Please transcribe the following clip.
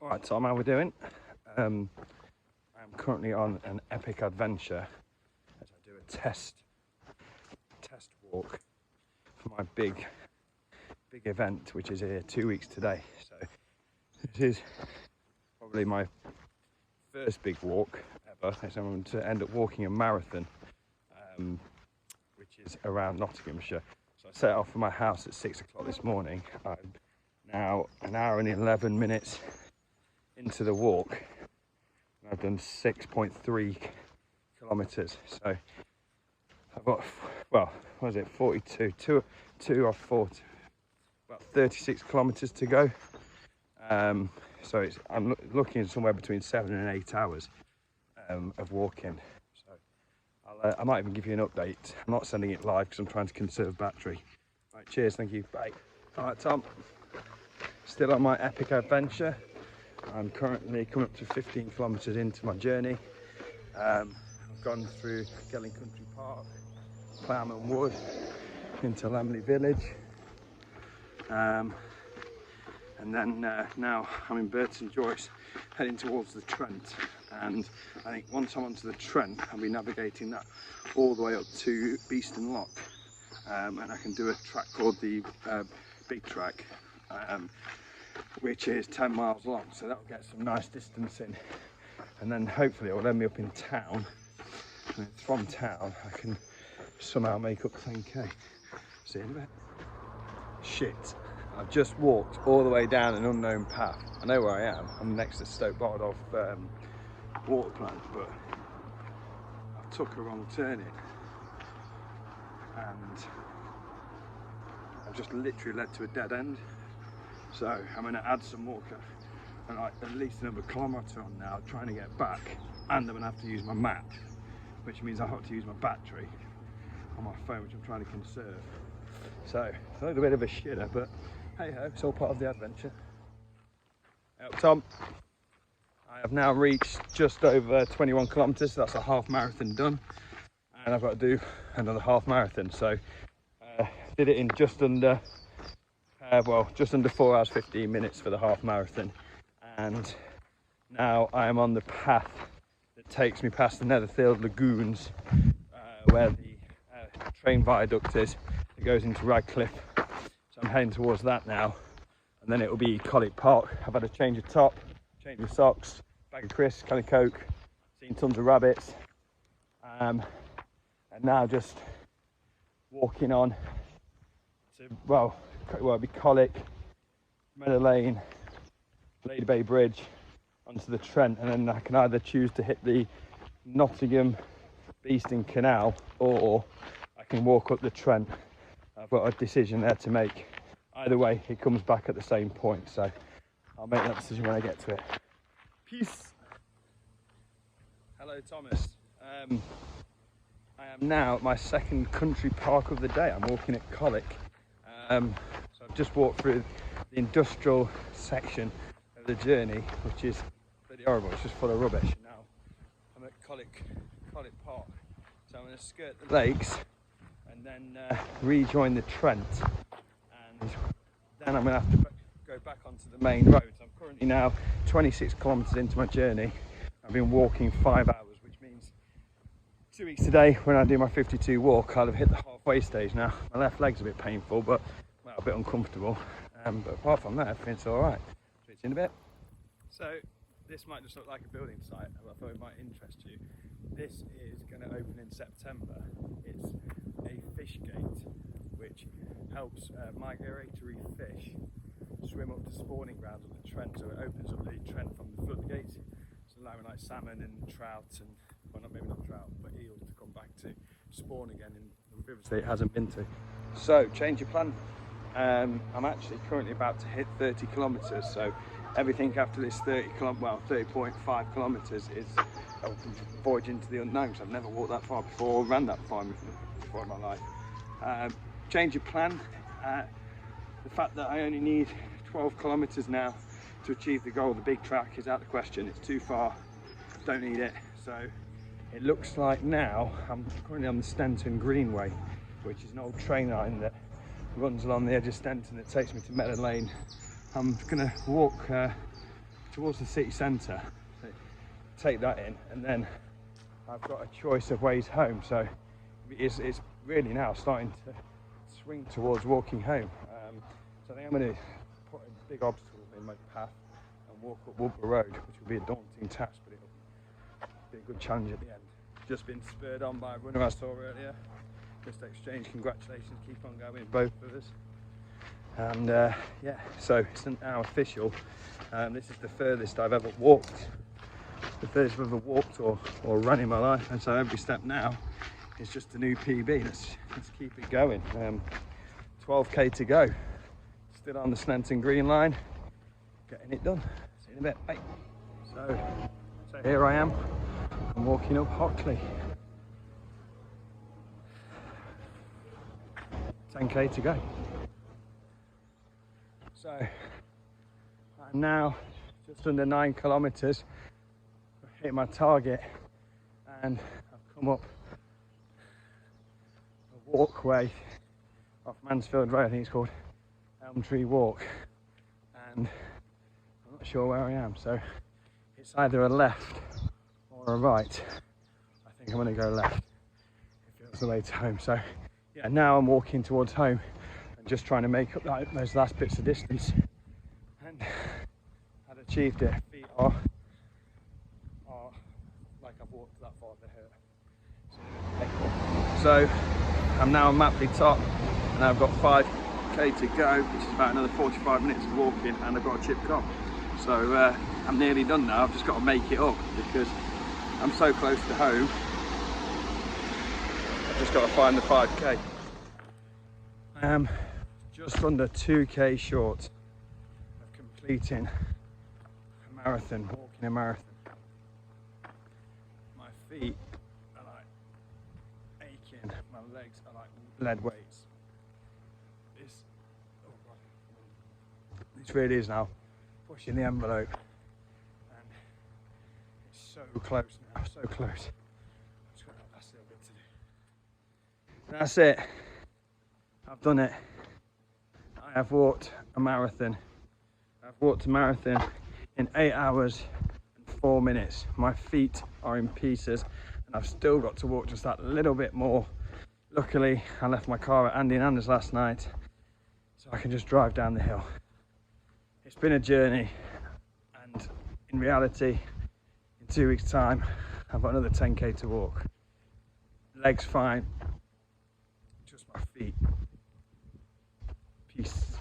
Alright Tom, how we doing? I'm currently on an epic adventure as I do a test walk for my big event, which is here 2 weeks today. So this is probably my first big walk ever. So I'm going to end up walking a marathon, which is around Nottinghamshire. So I set off from my house at 6 o'clock this morning. I'm now an hour and 11 minutes into the walk. I've done 6.3 kilometers. So I've got, well, what is it, 42, two or 40, about 36 kilometers to go. So I'm looking somewhere between 7 and 8 hours of walking. So I might even give you an update. I'm not sending it live because I'm trying to conserve battery. Right, cheers, thank you, bye. All right, Tom, still on my epic adventure. I'm currently coming up to 15 kilometers into my journey. I've gone through Gelling Country Park, Plowman Wood, into Lamley Village. And then now I'm in Burton Joyce, heading towards the Trent. And I think once I'm onto the Trent, I'll be navigating that all the way up to Beeston Lock. And I can do a track called the Big Track, which is 10 miles long. So that'll get some nice distance in. And then hopefully it will end me up in town. And from town, I can somehow make up 10k. See you in a bit. Shit. I've just walked all the way down an unknown path. I know where I am. I'm next to Stoke Bardolph water plant, but I took a wrong turning and I've just literally led to a dead end. So I'm going to add some more, and like at least another kilometre on now, trying to get back, and I'm going to have to use my map, which means I have to use my battery on my phone, which I'm trying to conserve. So it's a little bit of a shitter, but hey ho, it's all part of the adventure. Tom, I have now reached just over 21 kilometres, so that's a half marathon done, and I've got to do another half marathon. So did it in just under 4 hours 15 minutes for the half marathon, and now I am on the path that takes me past the Netherfield Lagoons, where the train viaduct is. It goes into Radcliffe, so I'm heading towards that now, and then it will be Colwick Park. I've had a change of top, change of socks, bag of crisps, can of Coke, seen tons of rabbits, and now just walking on to, well, it'll be Colwick, Meadow Lane, Lady Bay Bridge, onto the Trent, and then I can either choose to hit the Nottingham Beeston Canal, or I can walk up the Trent. I've got a decision there to make. Either way, it comes back at the same point, so I'll make that decision when I get to it. Peace. Hello, Thomas. I am now at my second country park of the day. I'm walking at Colwick. So I've just walked through the industrial section of the journey, which is pretty horrible. It's just full of rubbish. Now I'm at Colwick Park, so I'm going to skirt the lakes and then rejoin the Trent, and then I'm going to have to go back onto the main road. So I'm currently now 26 kilometres into my journey. I've been walking 5 hours, which means 2 weeks today, when I do my 52 walk, I'll have hit the halfway stage now. My left leg's a bit painful, but well, a bit uncomfortable. But apart from that, everything's all right. Switch in a bit. So this might just look like a building site, and I thought it might interest you. This is going to open in September. It's a fish gate, which helps migratory fish swim up to spawning grounds of the Trent. So it opens up the Trent from the floodgates, so allowing like salmon and trout and, well, maybe not trout, but eels to come back to spawn again in rivers that it hasn't been to. So change your plan. I'm actually currently about to hit 30 kilometres, so everything after this 30.5 kilometres is a voyage into the unknown, because I've never walked that far before, or ran that far before in my life. Change your plan. The fact that I only need 12 kilometres now to achieve the goal of the Big Track is out of the question. It's too far, don't need it. So it looks like now I'm currently on the Stenton Greenway, which is an old train line that runs along the edge of Stenton that takes me to Meadow Lane. I'm going to walk towards the city centre, take that in, and then I've got a choice of ways home. So it's really now starting to swing towards walking home. So I think I'm going to put a big obstacle in my path and walk up Woodburn Road, which will be a daunting task, but it'll be a good challenge at the end. Just been spurred on by a runner I saw earlier. Just exchange congratulations, keep on going, both of us. And yeah, so it's now official. This is the furthest I've ever walked. The furthest I've ever walked or run in my life, and so every step now is just a new PB. Let's keep it going. 12k to go. Still on the Sneinton Green Line, getting it done. See you in a bit. Bye. So here I am. I'm walking up Hockley. 10k to go. So I'm now just under 9 kilometres. I've hit my target, and I've come up a walkway off Mansfield Road. I think it's called Elm Tree Walk, and I'm not sure where I am. So it's either a left or a right. I think I'm going to go left. It feels the way to home. So yeah, now I'm walking towards home and just trying to make up those last bits of distance. And I've achieved it. Feet are like I've walked that far, they hurt. So I'm now on Mapley Top, and I've got 5k to go, which is about another 45 minutes of walking, and I've got a chip cob. So I'm nearly done now. I've just got to make it up because I'm so close to home. I've just got to find the 5k. I am just under 2k short of completing a marathon, walking a marathon. My feet are like aching, my legs are like lead weights. This really is now pushing the envelope, and it's so close now, so close. Just got that last little bit to do. That's it. I've done it. I have walked a marathon. I've walked a marathon in 8 hours and 4 minutes. My feet are in pieces, and I've still got to walk just that little bit more. Luckily, I left my car at Andy and Anders last night, so I can just drive down the hill. It's been a journey, and in reality, in 2 weeks' time, I've got another 10k to walk. Legs fine, just my feet. Peace.